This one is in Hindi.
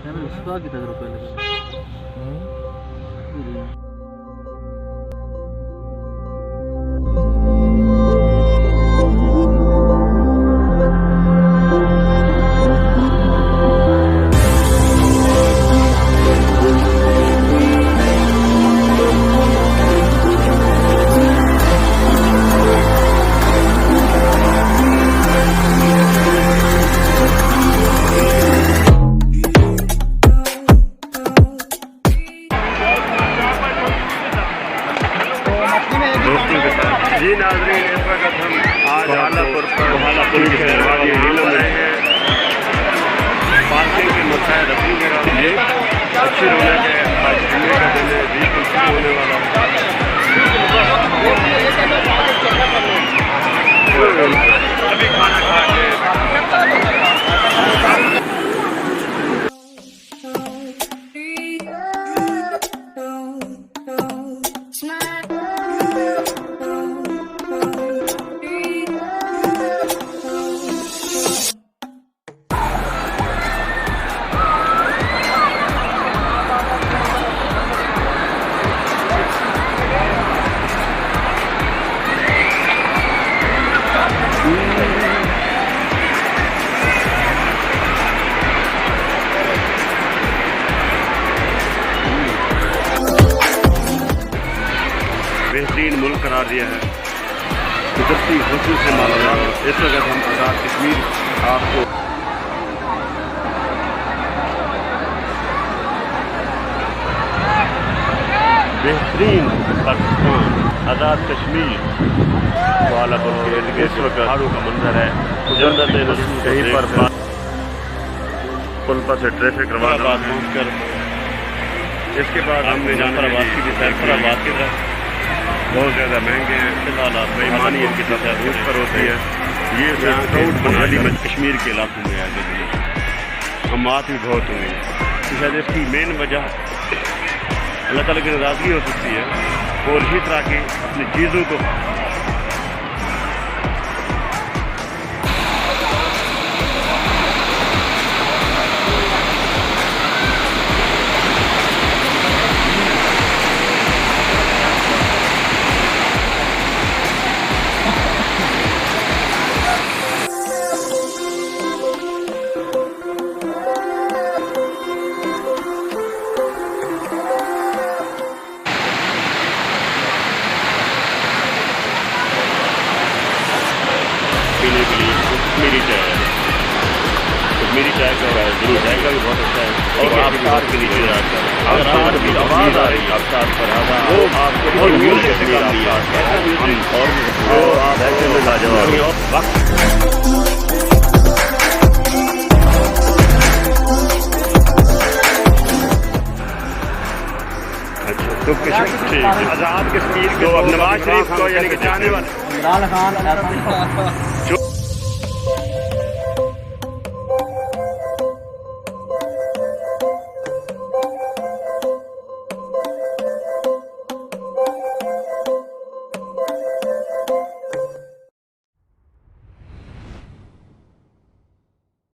उसका कितना रुपये लगे? जी नाज़रीन, इस वक्त हम आज कोहाला पुल के नीलम रहे हैं। पार्किंग के मसाइल अपनी जगह ये अच्छी रौनक है। आज जुम्मे का दिन है, बिल्कुल शुरू होने वाला अभी खाना खा के बेहतरीन मुल्क करार दिया है, कुदरती हुस्न से मालामाल। इस वक्त हम आज़ाद कश्मीर आपको बेहतरीन पाकिस्तान आज़ाद कश्मीर कोहाला पुल के इर्द गिर्द इस वक्त पहाड़ों का मंजर है। कहीं पर पुल पर से ट्रैफिक रवाना पहुँच कर इसके बाद हमने जाफराबाद की जाफराबाद की तरफ बहुत ज़्यादा महंगे हैं। फिलहाल आप बेईमानी इनकी तरफ रूट पर होती है। ये क्राउड बनाली में कश्मीर के इलाकों में आ गई, अमात भी बहुत हुई हैं। शायद इसकी मेन वजह अल्लाह ताला की नाराज़गी हो सकती है और इसी तरह की अपनी चीज़ों को पीने के लिए कश्मीरी चाय है। कश्मीरी चाय का जरूर जाएगा भी बहुत अच्छा है। और आबशार के नीचे आबशार की आवाज़ आ रही है, आबशार पर वो आपको बहुत म्यूजिक से काम लिया और आप ऐसे में लाजवाब तो आज़ाद कश्मीर को अब नवाज शरीफ को यानी कि जाने वाले इमरान खान